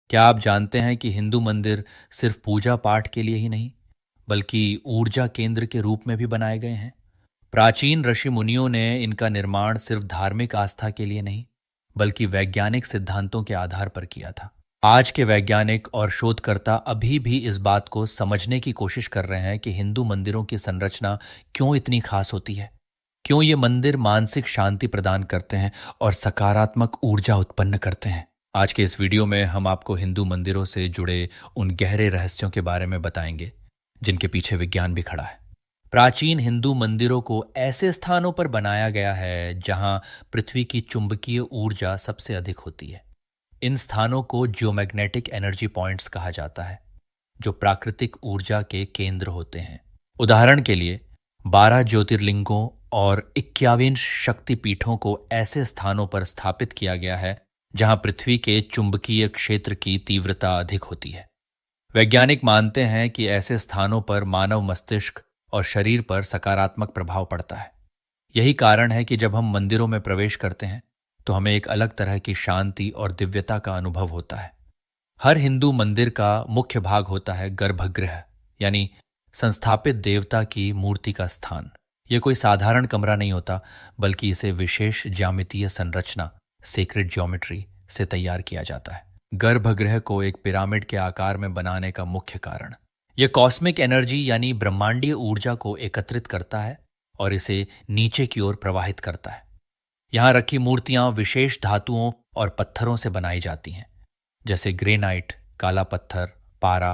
क्या आप जानते हैं कि हिंदू मंदिर सिर्फ पूजा पाठ के लिए ही नहीं, बल्कि ऊर्जा केंद्र के रूप में भी बनाए गए हैं? प्राचीन ऋषि मुनियों ने इनका निर्माण सिर्फ धार्मिक आस्था के लिए नहीं, बल्कि वैज्ञानिक सिद्धांतों के आधार पर किया था। आज के वैज्ञानिक और शोधकर्ता अभी भी इस बात को समझने की कोशिश कर रहे हैं कि हिंदू मंदिरों की संरचना क्यों इतनी खास होती है, क्यों ये मंदिर मानसिक शांति प्रदान करते हैं और सकारात्मक ऊर्जा उत्पन्न करते हैं। आज के इस वीडियो में हम आपको हिंदू मंदिरों से जुड़े उन गहरे रहस्यों के बारे में बताएंगे जिनके पीछे विज्ञान भी खड़ा है। प्राचीन हिंदू मंदिरों को ऐसे स्थानों पर बनाया गया है जहां पृथ्वी की चुंबकीय ऊर्जा सबसे अधिक होती है। इन स्थानों को जियोमैग्नेटिक एनर्जी पॉइंट्स कहा जाता है, जो प्राकृतिक ऊर्जा के केंद्र होते हैं। उदाहरण के लिए 12 ज्योतिर्लिंगों और 51 शक्तिपीठों को ऐसे स्थानों पर स्थापित किया गया है जहां पृथ्वी के चुंबकीय क्षेत्र की तीव्रता अधिक होती है। वैज्ञानिक मानते हैं कि ऐसे स्थानों पर मानव मस्तिष्क और शरीर पर सकारात्मक प्रभाव पड़ता है। यही कारण है कि जब हम मंदिरों में प्रवेश करते हैं तो हमें एक अलग तरह की शांति और दिव्यता का अनुभव होता है। हर हिंदू मंदिर का मुख्य भाग होता है गर्भगृह, यानी संस्थापित देवता की मूर्ति का स्थान। यह कोई साधारण कमरा नहीं होता, बल्कि इसे विशेष ज्यामितीय संरचना सेक्रेड ज्योमेट्री से तैयार किया जाता है। गर्भगृह को एक पिरामिड के आकार में बनाने का मुख्य कारण यह कॉस्मिक एनर्जी यानी ब्रह्मांडीय ऊर्जा को एकत्रित करता है और इसे नीचे की ओर प्रवाहित करता है। यहाँ रखी मूर्तियां विशेष धातुओं और पत्थरों से बनाई जाती हैं, जैसे ग्रेनाइट, काला पत्थर, पारा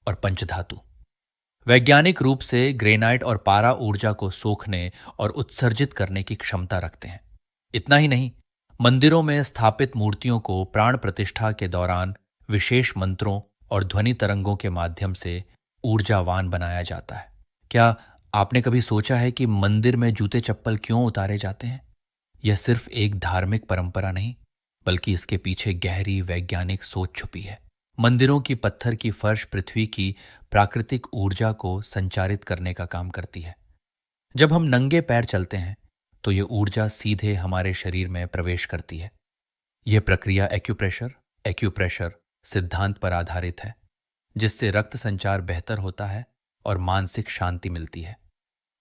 और पंचधातु। वैज्ञानिक रूप से ग्रेनाइट और पारा ऊर्जा को सोखने और उत्सर्जित करने की क्षमता रखते हैं। इतना ही नहीं, मंदिरों में स्थापित मूर्तियों को प्राण प्रतिष्ठा के दौरान विशेष मंत्रों और ध्वनि तरंगों के माध्यम से ऊर्जावान बनाया जाता है। क्या आपने कभी सोचा है कि मंदिर में जूते चप्पल क्यों उतारे जाते हैं? यह सिर्फ एक धार्मिक परंपरा नहीं, बल्कि इसके पीछे गहरी वैज्ञानिक सोच छुपी है। मंदिरों की पत्थर की फर्श पृथ्वी की प्राकृतिक ऊर्जा को संचारित करने का काम करती है। जब हम नंगे पैर चलते हैं तो यह ऊर्जा सीधे हमारे शरीर में प्रवेश करती है। यह प्रक्रिया एक्यूप्रेशर सिद्धांत पर आधारित है, जिससे रक्त संचार बेहतर होता है और मानसिक शांति मिलती है।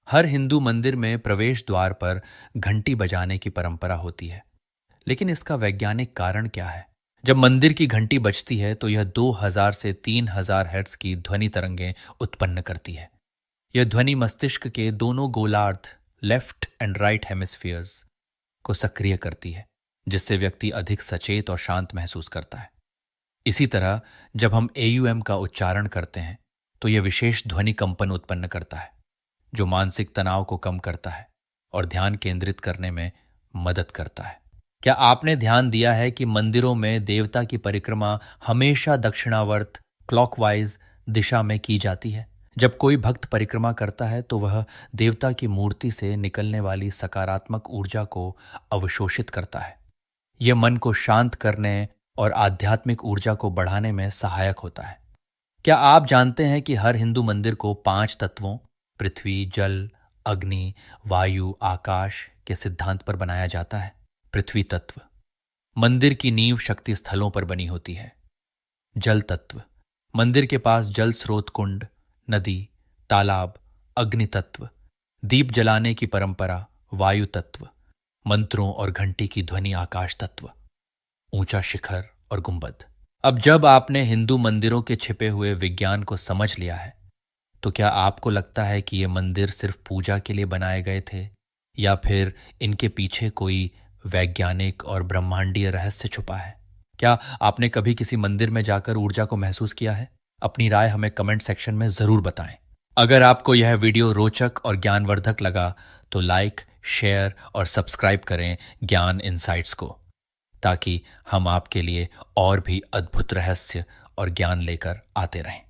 हर हिंदू मंदिर में प्रवेश द्वार पर घंटी बजाने की परंपरा होती है, लेकिन इसका वैज्ञानिक कारण क्या है? जब मंदिर की घंटी बजती है तो यह 2000 से 3000 हर्ट्ज की ध्वनि तरंगें उत्पन्न करती है। यह ध्वनि मस्तिष्क के दोनों गोलार्ध, लेफ्ट एंड राइट हेमिस्फीयर्स, को सक्रिय करती है, जिससे व्यक्ति अधिक सचेत और शांत महसूस करता है। इसी तरह जब हम AUM का उच्चारण करते हैं तो यह विशेष ध्वनि कंपन उत्पन्न करता है, जो मानसिक तनाव को कम करता है और ध्यान केंद्रित करने में मदद करता है। क्या आपने ध्यान दिया है कि मंदिरों में देवता की परिक्रमा हमेशा दक्षिणावर्त क्लॉकवाइज दिशा में की जाती है? जब कोई भक्त परिक्रमा करता है तो वह देवता की मूर्ति से निकलने वाली सकारात्मक ऊर्जा को अवशोषित करता है। यह मन को शांत करने और आध्यात्मिक ऊर्जा को बढ़ाने में सहायक होता है। क्या आप जानते हैं कि हर हिंदू मंदिर को 5 तत्वों पृथ्वी, जल, अग्नि, वायु, आकाश के सिद्धांत पर बनाया जाता है? पृथ्वी तत्व मंदिर की नींव शक्ति स्थलों पर बनी होती है। जल तत्व मंदिर के पास जल स्रोत, कुंड, नदी, तालाब। अग्नि तत्व दीप जलाने की परंपरा। वायु तत्व मंत्रों और घंटी की ध्वनि। आकाश तत्व ऊंचा शिखर और गुंबद। अब जब आपने हिंदू मंदिरों के छिपे हुए विज्ञान को समझ लिया है, तो क्या आपको लगता है कि ये मंदिर सिर्फ पूजा के लिए बनाए गए थे, या फिर इनके पीछे कोई वैज्ञानिक और ब्रह्मांडीय रहस्य छुपा है? क्या आपने कभी किसी मंदिर में जाकर ऊर्जा को महसूस किया है? अपनी राय हमें कमेंट सेक्शन में जरूर बताएं। अगर आपको यह वीडियो रोचक और ज्ञानवर्धक लगा तो लाइक, शेयर और सब्सक्राइब करें ज्ञान इनसाइट्स को, ताकि हम आपके लिए और भी अद्भुत रहस्य और ज्ञान लेकर आते रहें।